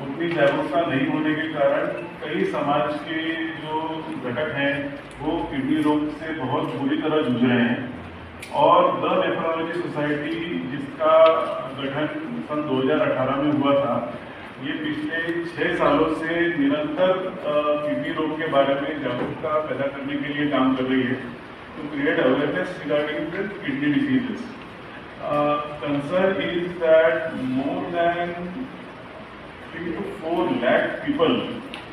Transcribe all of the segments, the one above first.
उतनी जागरूकता नहीं होने के कारण कई समाज के जो घटक हैं वो किडनी रोग से बहुत बुरी तरह जूझ रहे हैं। और द नेफ्रोलॉजी सोसाइटी, जिसका गठन सन 2018 में हुआ था, ये पिछले 6 सालों से निरंतर किडनी रोग के बारे में जागरूकता पैदा करने के लिए काम कर रही है, to create awareness regarding the kidney diseases. Concern is that more than 3 to 4 lakh people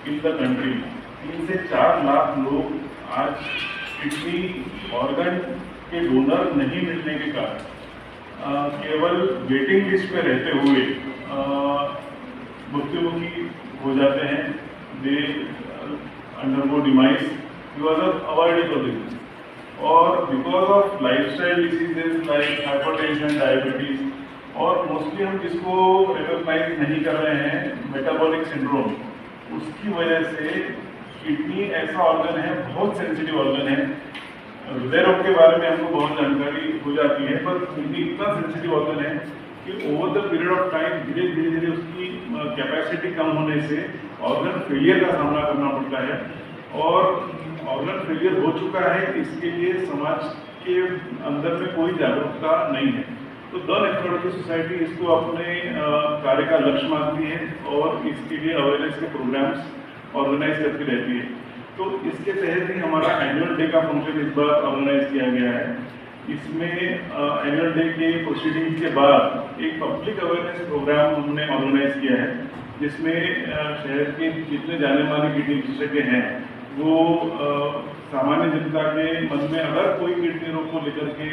in the country, 3 से 4 लाख लोग आज किडनी ऑर्गन के डोनर नहीं मिलने के कारण केवल वेटिंग लिस्ट पे रहते हुए मृत्युमुखी हो जाते हैं। They undergo demise because of avoidable reason और because of lifestyle diseases like hypertension, diabetes, और मोस्टली हम जिसको रिकॉग्नाइज नहीं कर रहे हैं मेटाबॉलिक सिंड्रोम, उसकी वजह से किडनी ऐसा ऑर्गन है, बहुत सेंसिटिव ऑर्गन है। हृदय रोग के बारे में हमको बहुत जानकारी हो जाती है, पर किडनी इतना सेंसिटिव ऑर्गन है कि over the period of time धीरे धीरे उसकी कैपेसिटी कम होने से ऑर्गन फेलियर का सामना करना पड़ता है। और ऑर्गन फेलियर हो चुका है, इसके लिए समाज के अंदर में कोई जागरूकता नहीं है। तो द नेफ्रोलॉजी सोसाइटी इसको अपने कार्य का लक्ष्य मानती है और इसके लिए अवेयरनेस के प्रोग्राम्स ऑर्गेनाइज करती रहती है। तो इसके तहत ही हमारा एनुअल डे का फंक्शन इस बार ऑर्गेनाइज किया गया है। इसमें एनुअल डे के प्रोसीडिंग्स के बाद एक पब्लिक अवेयरनेस प्रोग्राम हमने ऑर्गेनाइज किया है, जिसमें शहर के जितने जाने माने किडनी विशेषज्ञ हैं वो सामान्य जनता के मन में अगर कोई किडनी रोग को लेकर के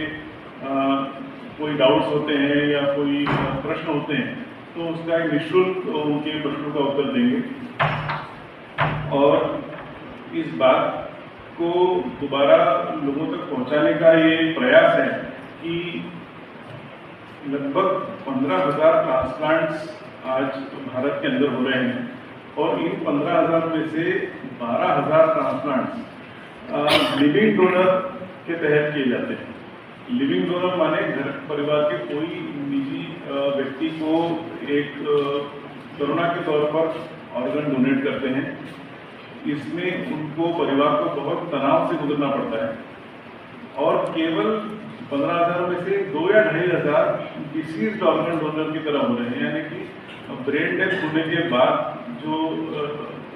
कोई डाउट्स होते हैं या कोई प्रश्न होते हैं तो उसका एक निःशुल्क उनके प्रश्नों का उत्तर देंगे। और इस बात को दोबारा लोगों तक पहुंचाने का ये प्रयास है कि लगभग 15,000 ट्रांसप्लांट्स आज भारत के अंदर हो रहे हैं और इन 15,000 में से 12,000 ट्रांसप्लांट्स लिविंग डोनर के तहत किए जाते हैं। लिविंग डोनर माने घर परिवार के कोई निजी व्यक्ति को एक करुणा के तौर पर ऑर्गन डोनेट करते हैं। इसमें उनको परिवार को बहुत तनाव से गुजरना पड़ता है और केवल 15,000 में से 2 या 2,500 डिसीज्ड ऑर्गन डोनर की तरह हो रहे हैं, यानी कि ब्रेन डेथ होने के बाद जो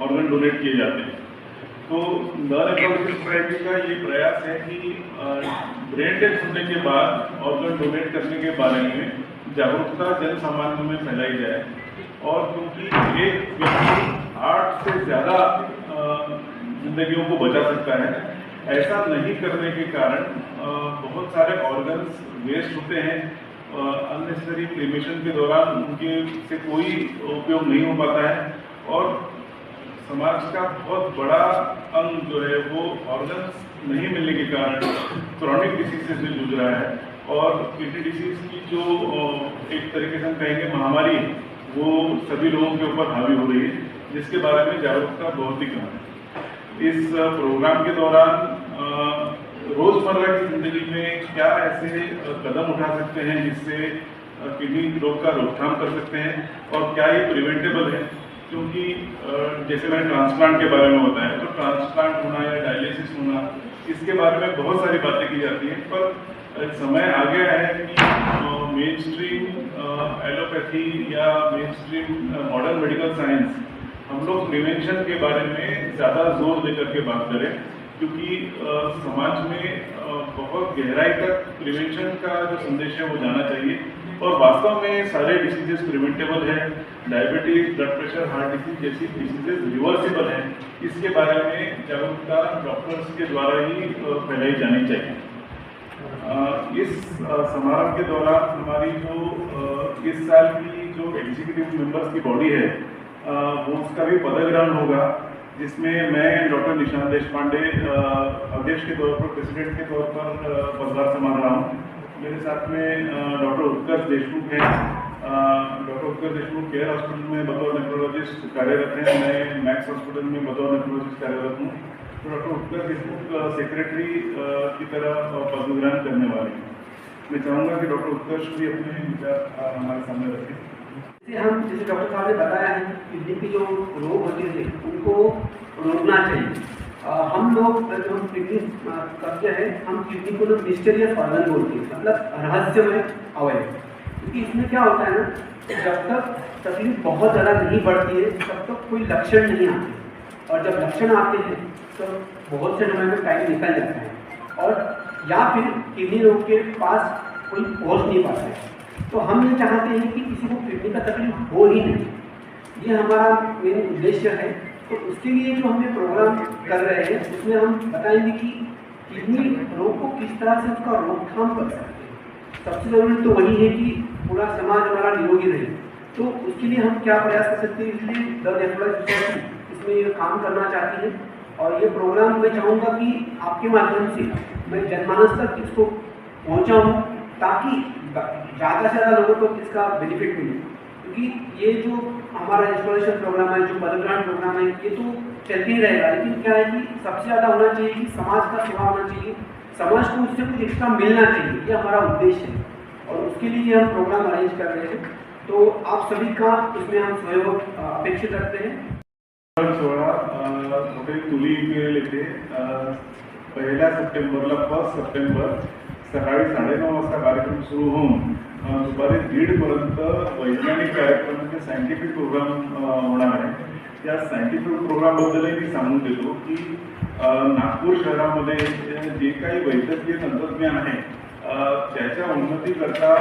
ऑर्गन डोनेट किए जाते हैं। तो द नेफ्रोलॉजी सोसाइटी का ये प्रयास है कि ब्रेन डेथ होने के बाद ऑर्गन डोनेट करने के बारे में जागरूकता जन सामान्य में फैलाई जाए। और क्योंकि एक व्यक्ति 8 से ज़्यादा जिंदगियों को बचा सकता है, ऐसा नहीं करने के कारण बहुत सारे ऑर्गन्स वेस्ट होते हैं। अननेसेसरी क्रीमेशन के दौरान उनके से कोई उपयोग नहीं हो पाता है और समाज का बहुत बड़ा अंग जो है वो ऑर्गन्स नहीं मिलने के कारण क्रॉनिक डिसीज से जूझ रहा है। और किडनी डिसीज की जो एक तरीके से हम कहेंगे महामारी है, वो सभी लोगों के ऊपर हावी हो रही है, जिसके बारे में जागरूकता बहुत ही कम है। इस प्रोग्राम के दौरान रोजमर्रा की जिंदगी में क्या ऐसे कदम उठा सकते हैं जिससे किडनी रोग का रोकथाम कर सकते हैं और क्या ये प्रिवेंटेबल है, क्योंकि जैसे मैंने ट्रांसप्लांट के बारे में बताया, तो ट्रांसप्लांट होना या डायलिसिस होना, इसके बारे में बहुत सारी बातें की जाती हैं, पर समय आ गया है कि मेन स्ट्रीम एलोपैथी या mainstream modern medical science हम लोग प्रिवेंशन के बारे में ज़्यादा जोर देकर के बात करें, क्योंकि समाज में बहुत गहराई तक प्रिवेंशन का जो संदेश है वो जाना चाहिए। और वास्तव में सारे डिसीजेस प्रिवेंटेबल है। Diabetes, blood pressure, heart disease जैसी डिसीजेस रिवर्सिबल हैं। इसके बारे में जागरूकता डॉक्टर्स के द्वारा ही फैलाई जानी चाहिए। इस समारोह के दौरान हमारी जो इस साल की जो एग्जीक्यूटिव मेंबर्स की बॉडी है वो उसका भी पदक ग्रहण होगा, जिसमें मैं डॉक्टर निशांत देशपांडे अध्यक्ष के तौर पर, प्रेसिडेंट के तौर पर पदभार संभाल रहा हूँ। मेरे साथ में डॉक्टर उत्कर्ष देशमुख हैं। डॉक्टर उत्कर्ष देशमुख केयर हॉस्पिटल में बतौर नेफ्रोलॉजिस्ट कार्यरत हैं। मैं मैक्स हॉस्पिटल में बतौर नेफ्रोलॉजिस्ट कार्यरत हूँ। तो डॉक्टर उत्कर्ष देशमुख सेक्रेटरी की तरह पद ग्रहण करने वाले हैं। मैं चाहूँगा कि डॉक्टर उत्कर्ष भी अपने विचार हमारे सामने रखें। जैसे डॉक्टर साहब ने बताया है, किडनी की जो रोग होते हैं उनको रोकना चाहिए। हम लोग जो हम किडनी करते हैं, हम किडनी को लोग मिस्टीरियस ऑर्गन बोलते हैं, मतलब रहस्यमय अवयव। क्योंकि इसमें क्या होता है ना, जब तक तकलीफ बहुत ज़्यादा नहीं बढ़ती है तब तक कोई लक्षण नहीं आते, और जब लक्षण आते हैं तो बहुत से समय में टाइम निकल जाता है और या फिर किडनी रोग के पास कोई पहुँच नहीं पाता है। तो हम ये चाहते हैं कि किसी को किडनी का तकलीफ हो ही नहीं, ये हमारा मेन उद्देश्य है। तो उसके लिए जो हम ये प्रोग्राम कर रहे हैं उसमें हम बताएंगे कि किडनी रोग को किस तरह से उसका रोकथाम कर सकते हैं। सबसे ज़रूरी तो वही है कि पूरा समाज हमारा निरोगी रहे। तो उसके लिए हम क्या प्रयास कर सकते हैं, इसलिए द नेफ्रोलॉजी सोसाइटी इसमें ये काम करना चाहती है। और ये प्रोग्राम मैं चाहूँगा कि आपके माध्यम से मैं जनमानस तक इसको पहुँचाऊँ, ताकि ज़्यादा से ज़्यादा लोगों को इसका बेनिफिट मिले। क्योंकि ये जो हमारा इंस्टॉलेशन प्रोग्राम है, जो पदग्रहण प्रोग्राम है, ये तो चलते ही रहेगा, लेकिन क्या है कि सबसे ज़्यादा होना चाहिए कि समाज का सेवा होना चाहिए, समाज को उससे कुछ एक्स्ट्रा मिलना चाहिए, ये हमारा उद्देश्य है। और उसके लिए हम प्रोग्राम अरेंज कर रहे हैं। तो आप सभी का इसमें हम सहयोग अपेक्षित रखते हैं। 16 तुली येथे 1 सप्टेंबरला 1 सप्टेंबर सकाळी 9:30 वाजता कार्यक्रम सुरू होऊन दुपारी 1:30 पर्यंत वैज्ञानिक कार्यक्रम म्हणजे सायंटिफिक प्रोग्राम होणार आहे। या सायंटिफिक प्रोग्रामबद्दलही मी सांगून देतो की नागपूर शहरामध्ये जे काही वैद्यकीय तंत्रज्ञान आहे त्याच्या उन्नतीकरता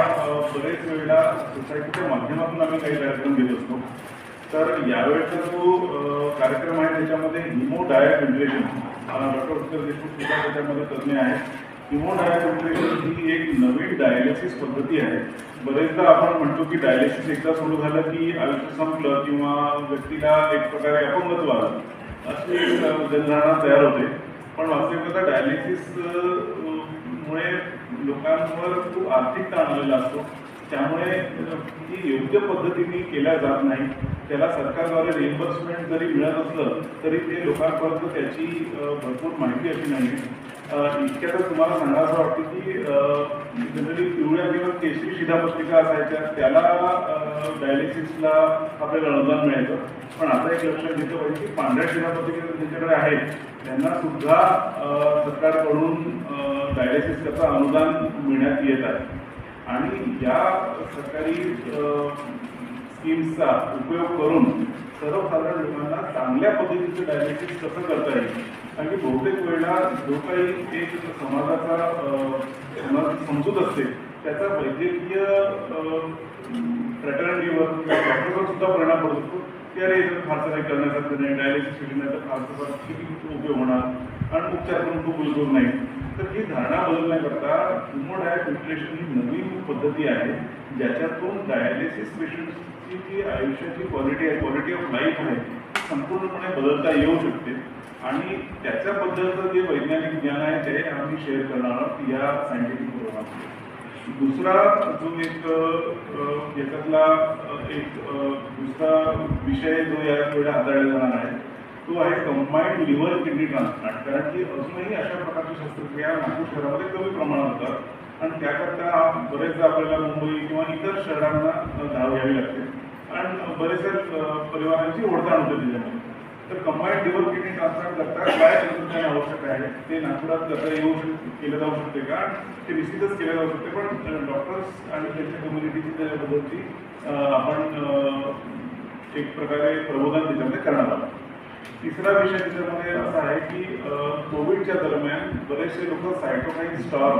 बरेच वेळेला सोसायटीच्या माध्यमातून आम्ही काही कार्यक्रम घेत असतो। तर यावेळेचा जो कार्यक्रम आहे त्याच्यामध्ये हिमोडायफिल्ट्रेशन, डॉक्टर उत्तर देशमुख सुद्धा त्याच्यामध्ये तज्ज्ञ आहेत। हिमोडायफिल्ट्रेशन ही एक नवीन डायलिसिस पद्धती आहे। बरेचदा आपण म्हणतो की डायलिसिस एकदा सुरू झालं की आयुष्य संपलं किंवा व्यक्तीला एक प्रकारे अपंगत्व आलं अशी जनधारणा तयार होते। पण वास्तविकता डायलिसिस मुळे लोकांवर खूप आर्थिक ताण आलेला असतो, त्यामुळे ती योग्य पद्धतीने केल्या जात नाही। त्याला सरकारद्वारे रिएम्बर्समेंट जरी मिळत असलं तरी ते लोकांपर्यंत त्याची भरपूर माहिती अशी नाही। इतक्यातच तुम्हाला सांगायचं वाटतं की जनरली पिवळ्या किंवा केशरी शिधापत्रिका असायच्या, त्याला डायलिसिसला आपल्याला अनुदान मिळायचं। पण आता एक लक्षात घेतलं पाहिजे की पांढऱ्या शिधापत्रिका ज्यांच्याकडे आहेत त्यांना सुद्धा सरकारकडून डायलिसिस त्याचं अनुदान मिळण्यात येत आहे। आणि या सरकारी स्कीम्सचा उपयोग करून सर्वसाधारण लोकांना चांगल्या पद्धतीचं डायलिसिस कसं करता येईल, कारण की बहुतेक वेळेला जो काही एक समाजाचा समजूत असते त्याचा वैद्यकीय फ्रॅटर्निटीवर डॉक्टरवर सुद्धा परिणाम पडत असतो की अरे याचं फारसं काही करण्यासारखं नाही, डायलिसिस पेशंटला फारसं किती उपयोग होणार आणि उपचार करून खूप उपयोग नाही। तर ही धारणा बदलण्याकरता हिमोडायफिल्ट्रेशन ही नवीन पद्धती आहे ज्याच्यातून डायलिसिस पेशंटची जी आयुष्याची क्वालिटी आहे, क्वालिटी ऑफ लाईफ आहे, ती संपूर्णपणे बदलता येऊ शकते। आणि त्याच्याबद्दलचं जे वैज्ञानिक ज्ञान आहे ते आम्ही शेअर करणार आहोत या सायंटिफिक प्रोग्राममध्ये। दुसरा जो एक याच्यातला एक दुसरा विषय जो या वेळेला हाताळला जाणार आहे तो आहे कंबाईंड लिव्हर किडनी ट्रान्सप्लांट। कारण की अजूनही अशा प्रकारची शस्त्रक्रिया नागपूर शहरामध्ये कमी प्रमाणात होतात आणि त्याकरता बरेचदा आपल्याला मुंबई किंवा इतर शहरांना धाव घ्यावी लागते आणि बरेचशा परिवारांची ओढताण होते त्याच्यामध्ये। तर कंबाईंड लिव्हर किडनी ट्रान्सप्लांट करता काय तंत्रज्ञान आवश्यक आहे ते नागपुरात करता केलं जाऊ शकते का, ते निश्चितच केलं जाऊ शकते। पण डॉक्टर्स आणि त्यांच्या कम्युनिटीची त्याबद्दलची आपण एक प्रकारे प्रबोधन त्याच्यामध्ये करणार आहोत। तिसरा विषय त्याच्यामध्ये असा आहे की कोविडच्या दरम्यान बरेचसे लोक सायटोकाईन स्टॉर्म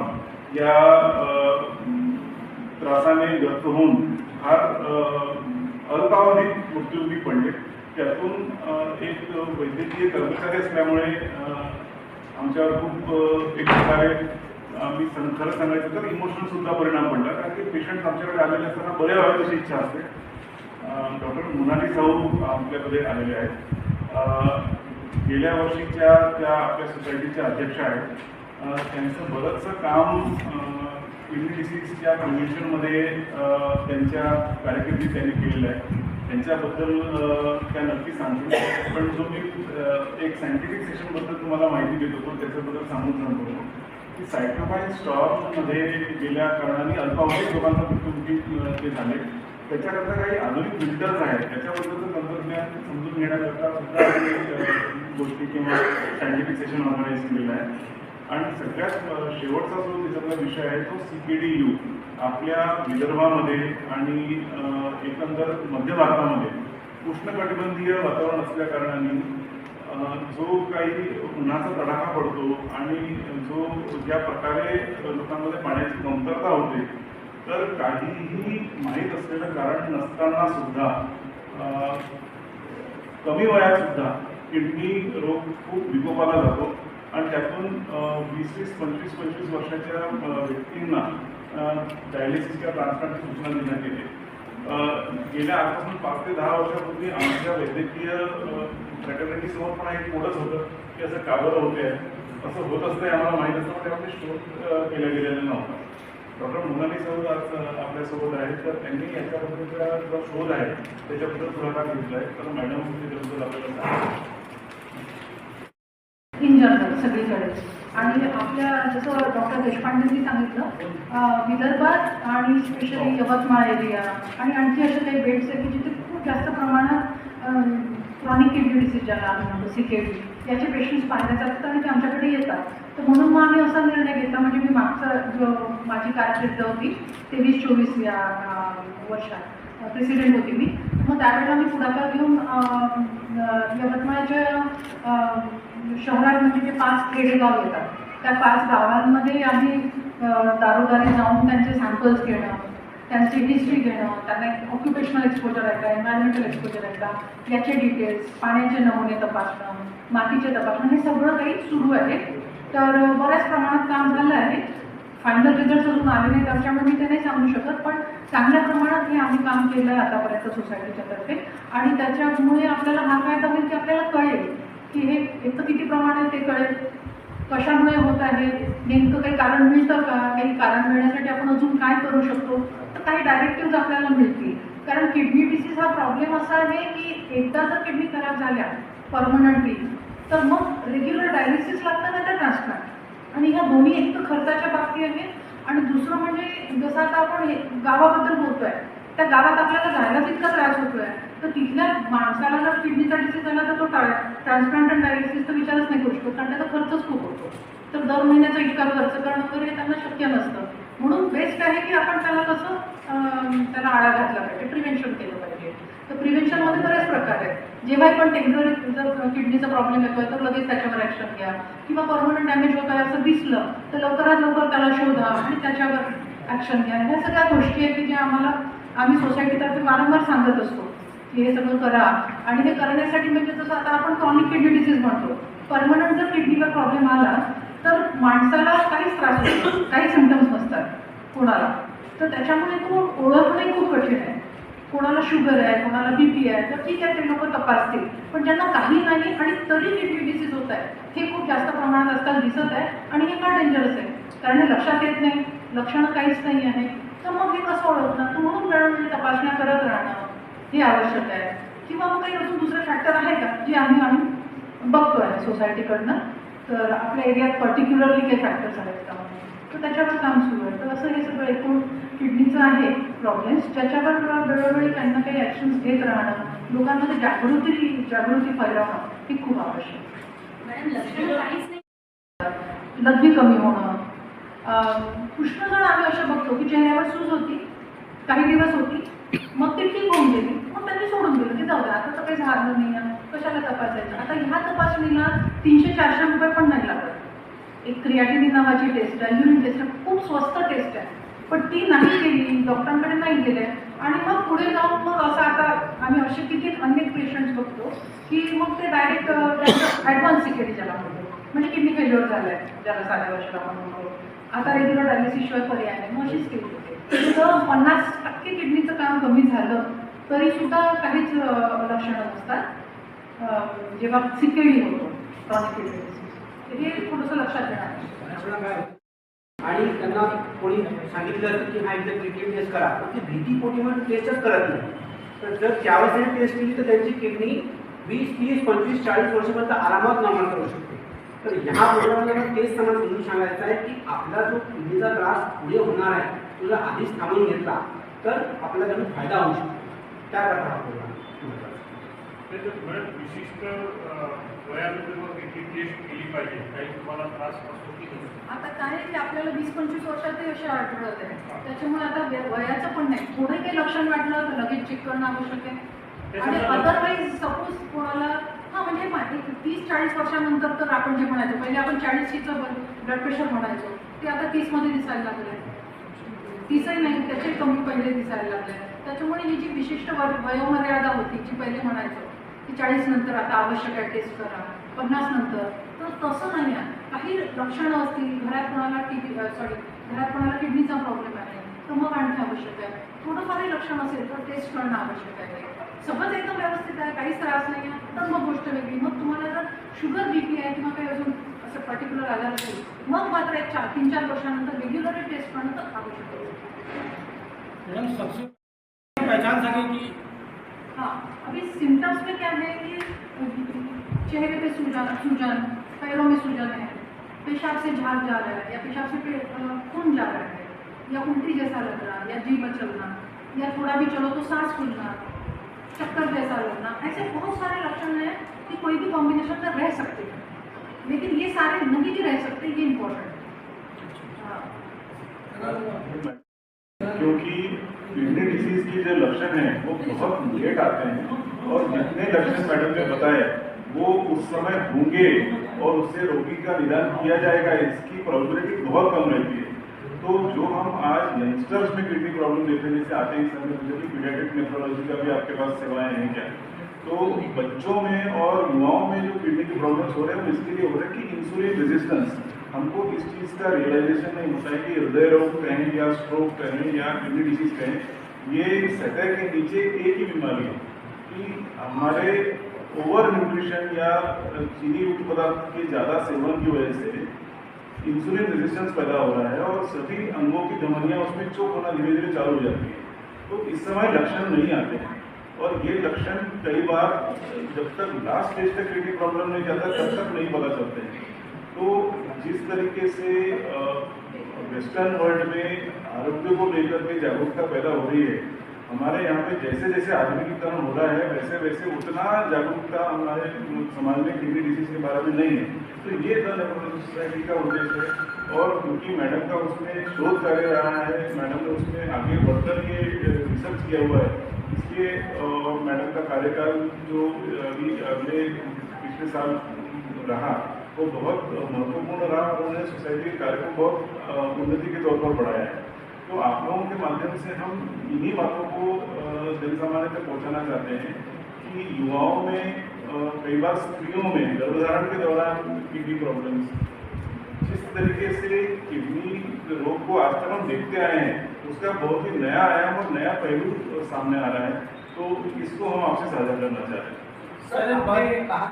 या त्रासाने ग्रस्त होऊन फार अल्पावधीत मृत्युमुखी पडले। त्यातून एक वैद्यकीय कर्मचारी असल्यामुळे आमच्यावर खूप एक प्रकारे आम्ही खरं सांगायचं तर इमोशनल सुद्धा परिणाम पडला, कारण की पेशंट आमच्याकडे आलेले असताना बरे व्हावे अशी इच्छा असते। डॉक्टर मोनाली साहू आपल्याकडे आलेले आहेत, गेल्या वर्षीच्या त्या आपल्या सोसायटीच्या अध्यक्ष आहेत। त्यांचं बरंचसं काम किडनी डिसीजच्या प्रिव्हेन्शनमध्ये त्यांच्या कारकिर्दीत त्यांनी केलेलं आहे। त्यांच्याबद्दल त्या नक्की सांगतो, पण जो मी एक सायंटिफिक सेशनबद्दल तुम्हाला माहिती देतो पण त्याच्याबद्दल सांगून सांगतो की सायटोकाईन स्टॉर्ममध्ये गेल्या कारणाने अल्पावधीत लोकांचा मृत्युमुखी ते झाले। त्याच्याकरता काही आधुनिक फिल्टर्स आहेत, त्याच्याबद्दलचं तंत्रज्ञान समजून घेण्याकरता सुद्धा गोष्टी किंवा सायंटिफिक सेशन ऑर्गनाईज केलेलं आहे. आणि सगळ्यात शेवटचा जो त्याच्यातला विषय आहे तो CKDU. आपल्या विदर्भामध्ये आणि एकंदर मध्य भारतामध्ये उष्णकटिबंधीय वातावरण असल्या कारणाने जो काही उन्हाचा तडाखा पडतो आणि जो ज्या प्रकारे लोकांमध्ये पाण्याची कमतरता होते, तर काहीही माहीत असलेलं कारण नसताना सुद्धा कमी वयात सुद्धा किडनी रोग खूप विकोपाला जातो. आणि त्यातून 20-25 वर्षाच्या व्यक्तींना डायलिसिस किंवा ट्रान्सप्लांटची सूचना देण्यात येते. गेल्या आजपासून 5 ते 10 वर्षापूर्वी आमच्या वैद्यकीय फॅटर्निटीसमोर पण एक कोडच होतं की असं का बरं होते आहे, असं होत असतं आम्हाला माहीत असतं, त्यामध्ये शोध केला गेलेला नव्हता. डॉक्टर मोनाली सौद आज आपल्यासोबत आहेत, तर त्यांनी याच्याबद्दलचा जो शोध आहे त्याच्याबद्दल पुढाकार घेतला आहे. तर मॅडम त्याच्याबद्दल आपल्याला सांगा. इन जनरल सगळीकडेच. आणि आपल्या जसं डॉक्टर देशपांडेंनी सांगितलं, विदर्भात आणि स्पेशली यवतमाळ एरिया आणि आणखी असे काही बेड्स आहेत की जिथे खूप जास्त प्रमाणात क्रॉनिक किडनी डिसीज ज्याला आम्ही म्हणतो CKD याचे पेशंट्स पाहिले जातात आणि ते आमच्याकडे येतात. तर म्हणून मग आम्ही असा निर्णय घेतला, म्हणजे मी मागचा जो माझी कारकीर्द होती 23-24 या वर्षात प्रेसिडेंट होती मी. मग त्यावेळेला मी पुढाकार घेऊन यवतमाळच्या शहरात म्हणजे जे 5 खेडेगाव येतात त्या 5 गावांमध्ये आम्ही दारोदारी जाऊन त्यांचे सॅम्पल्स घेणं, त्यांची हिस्ट्री घेणं, त्यांना ऑक्युपेशनल एक्सपोजर आहे का, एन्व्हायरमेंटल एक्सपोजर आहे का याचे डिटेल्स, पाण्याचे नमुने तपासणं, मातीचे तपासणं, हे सगळं काही सुरू आहे. तर बऱ्याच प्रमाणात काम झालं आहे. फायनल रिझल्ट अजून आले नाही त्याच्यामुळे मी ते नाही सांगू शकत, पण चांगल्या प्रमाणात हे आम्ही काम केलं आहे आतापर्यंत सोसायटीच्या तर्फे. आणि त्याच्यामुळे आपल्याला हा फायदा होईल की आपल्याला कळेल की हे इतकं किती प्रमाणात ते कळेल, कशामुळे होत आहे, नेमकं काही कारण मिळतं का, काही कारण मिळण्यासाठी आपण अजून काय करू शकतो, तर काही डायरेक्टिव्ह आपल्याला मिळतील. कारण किडनी डिसीज हा प्रॉब्लेम असा आहे की एकदा जर किडनी खराब झाल्या परमनंटली तर मग रेग्युलर डायलिसिस लागतं ना, तर ट्रान्सप्लांट. आणि ह्या दोन्ही एक तर खर्चाच्या बाबती आहे आणि दुसरं म्हणजे जसं आता आपण गावाबद्दल बोलतोय, त्या गावात आपल्याला जायला तितका त्रास होतोय, तर तिथल्या माणसाला जर किडनीचा डिसीज झाला तर तो ट्रान्सप्लांट आणि डायलिसिसचा विचारच नाही करू शकतो, कारण त्याचा खर्चच खूप होतो. तर दर महिन्याचा इतका खर्च करणं वगैरे हे त्यांना शक्य नसतं. म्हणून बेस्ट आहे की आपण त्याला कसं त्याला आळा घातला पाहिजे, प्रिव्हेन्शन केलं पाहिजे. तर प्रिव्हेन्शनमध्ये बरेच प्रकार आहेत. जेव्हाही पण टेम्पररी जर किडनीचा प्रॉब्लेम येतोय तर लगेच त्याच्यावर ॲक्शन घ्या, किंवा परमनंट डॅमेज होत आहे असं दिसलं तर लवकरात लवकर त्याला शोधा आणि त्याच्यावर ॲक्शन घ्या. ह्या सगळ्या गोष्टी आहेत की ज्या आम्ही सोसायटीतर्फे वारंवार सांगत असतो की हे सगळं करा. आणि हे करण्यासाठी म्हणजे जसं आता आपण क्रॉनिक किडनी डिसीज म्हणतो, परमनंट जर किडनीवर प्रॉब्लेम आला तर माणसाला काहीच त्रास होतो, काही सिम्पटम्स नसतात कोणाला, तर त्याच्यामुळे तो ओळखणंही खूप कठीण आहे. कोणाला शुगर आहे, कोणाला BP आहे, तर ठीक आहे ते लोक तपासतील, पण ज्यांना काही नाही आणि तरी किडनी डिसीज होत आहे हे खूप जास्त प्रमाणात आजकाल दिसत आहे. आणि हे का डेंजरस आहे, कारण हे लक्षात येत नाही, लक्षणं काहीच नाही आहे, तर मग हे कसं ओळखणार. तर म्हणून वेळोवेळी तपासण्या करत राहणं हे आवश्यक आहे. किंवा मग काही अजून दुसरे फॅक्टर आहे का जे आम्ही बघतो आहे सोसायटीकडनं, तर आपल्या एरियात पर्टिक्युलरली काही फॅक्टर्स आहेत का, तर त्याच्यावर काम सुरू आहे. तर असं हे सगळं एकूण किडनीचं आहे प्रॉब्लेम्स, ज्याच्यावर वेळोवेळी काही ना काही ॲक्शन्स घेत राहणं, लोकांमध्ये जागृती फैलावणं हे खूप आवश्यक आहे. मॅडम, लक्षणं काहीच नाही, लघवी कमी होणं, उष्णजण आम्ही असं बघतो की चेहऱ्यावर सूज होती, काही दिवस होती, मग ती ठीक होऊन गेली, मग त्यांनी सोडून दिलं की जाऊ द्या आता तर काही झालं नाही आहे, कशाला तपासायचं. आता ह्या तपासणीला 300-400 रुपये पण नाही लागत. एक क्रिएटिनिन नावाची टेस्ट आहे, युरिन टेस्ट आहे, खूप स्वस्त टेस्ट आहे, पण ती नाही केली, डॉक्टरांकडे नाही गेले आणि मग पुढे जाऊन मग असं आता आम्ही असे किती अनेक पेशंट्स बघतो की मग ते डायरेक्ट ॲडव्हान्स CKD ज्याला म्हणतो, म्हणजे किडनी फेल्युअर झालं आहे ज्याला साध्या वर्षाला आपण म्हणतो, आता रेग्युलर डायलिसिस शिवाय पर्याय नाही, मग अशीच केली होते. तर 50% किडनीचं काम कमी झालं तरीसुद्धा काहीच लक्षणं नसतात जेव्हा CKD होतो, क्रॉनिक किडनी डिसीज. हे थोडंसं लक्षात येणार. आणि त्यांना कोणी सांगितलं की हा एकदा किडनी टेस्ट करा, पण ती भीती पोटी म्हणून टेस्टच करत नाही. तर जर त्यावेळेस टेस्ट केली तर त्यांची किडनी 20, 30, 25, 40 वर्षापर्यंत आरामात नॉर्मल करू शकते. तर ह्या प्रोग्रामला तेच त्यांना समजून सांगायचं आहे की आपला जो किडनीचा त्रास पुढे होणार आहे तुला आधीच थांबून घेतला तर आपल्याला त्याचा फायदा होऊ शकतो. त्या प्रकारे आपल्याला मॅडम विशिष्ट वयामध्ये मग किती टेस्ट केली पाहिजे, काही तुम्हाला त्रास असतो की नाही? आता काय आहे की आपल्याला 20-25 वर्षात ते असे आढळत आहे, त्याच्यामुळे आता वयाचं पण नाही, थोडे काही लक्षण वाटलं तर लगेच चेक करणं आवश्यक आहे. आणि अदरवाईज सपोज कोणाला म्हणजे 30-40 वर्षानंतर तर आपण जे म्हणायचो, पहिले आपण 40चं ब्लड प्रेशर म्हणायचो, ते आता 30मध्ये दिसायला लागले, 30ही नाही त्याचे कमी पहिले दिसायला लागले. त्याच्यामुळे ही जी विशिष्ट वयोमर्यादा होती जी पहिले म्हणायचो की 40 नंतर आता आवश्यक आहे टेस्ट करा, 50 नंतर, तर तसं नाही आहे. काही लक्षणं असतील, घरात कोणाला किडनीचा प्रॉब्लेम आहे तर मग आणखी आवश्यक आहे. थोडंफारही लक्षण असेल तर टेस्ट करणं आवश्यक आहे. सगळंच एकदम व्यवस्थित आहे, काहीच त्रास नाही आहे तर मग गोष्ट वेगळी. मग तुम्हाला जर शुगर बीपी आहे किंवा काही अजून असं पर्टिक्युलर आजार असेल मग मात्र एक 3-4 वर्षानंतर रेग्युलरली टेस्ट करणं तर आवश्यक आहे. मैडम सबसे पहचान सके कि हाँ, अभी सिम्टम्स में क्या है कि चेहरे पे सूजन, पैरों में सूजन है, पेशाब से झाग जा रहा है या पेशाब से खून जा रहा है या उल्टी जैसा लग रहा है या जी मचलना या थोड़ा भी चलो तो सांस फूलना, चक्कर जैसा लगना, ऐसे बहुत सारे लक्षण हैं कि कोई भी कॉम्बिनेशन में रह सकते हैं, लेकिन ये सारे नहीं भी रह सकते, ये इम्पोर्टेंट है. क्योंकि किडनी डिसीज की जो लक्षण है वो बहुत लेट आते हैं और जितने लक्षण मैडम ने बताए वो उस समय होंगे और उससे रोगी का निदान किया जाएगा, इसकी प्रोबेबिलिटी बहुत कम रहती है. तो जो हम आज यंगस्टर्स में किडनी प्रॉब्लम देखने जैसे आते हैं, समय मुझे पीडियाट्रिक नेफ्रोलॉजी का भी आपके पास सेवाएं हैं क्या, तो बच्चों में और युवाओं में जो किडनी की प्रॉब्लम्स हो रहे हैं वो इसके लिए हो रहे हैं कि इंसुलिन रेजिस्टेंस. हमको इस चीज़ का रियलाइजेशन नहीं होता है कि हृदय रोग कहें या स्ट्रोक कहें या किडनी डिसीज कहें, ये सतह के नीचे एक ही बीमारी है कि हमारे ओवर न्यूट्रिशन या चीनी युक्त पदार्थ के ज़्यादा सेवन की वजह से इंसुलिन रेजिस्टेंस पैदा हो रहा है और सभी अंगों की धमनियाँ उसमें चोक होना धीरे धीरे चालू हो जाती है. तो इस समय लक्षण नहीं आते हैं और ये लक्षण कई बार जब तक लास्ट स्टेज तक किडनी प्रॉब्लम नहीं जाता तब तक नहीं पता चलते हैं. तो जिस तरीके से वेस्टर्न वर्ल्ड में आरोग्य को लेकर के जागरूकता पैदा हो रही है, हमारे यहाँ पे जैसे जैसे आधुनिकीकरण हो रहा है वैसे वैसे उतना जागरूकता हमारे समाज में किडनी डिसीज के बारे में नहीं है. तो ये द नेफ्रोलॉजी सोसाइटी का उद्देश्य है और क्योंकि मैडम का उसमें शोध कार्य रहा है, मैडम ने उसमें आगे बढ़कर ये रिसर्च किया हुआ है, इसलिए मैडम का कार्यकाल जो अभी अगले पिछले साल रहा वो बहुत महत्वपूर्ण रहा और उन्होंने सोसाइटी के कार्य को बहुत उन्नति के तौर पर बढ़ाया है. तो आप लोगों के माध्यम से हम इन्हीं बातों को जन सामान्य तक पहुँचाना चाहते हैं कि युवाओं में कई बार स्त्रियों में गर्भधारण के दौरान किडनी प्रॉब्लम्स, जिस तरीके से किडनी रोग को आज तक हम देखते आए हैं उसका बहुत ही नया आयाम और नया पहलू सामने आ रहा है. तो इसको हम आपसे साझा करना चाह रहे हैं. सर, आपने कहा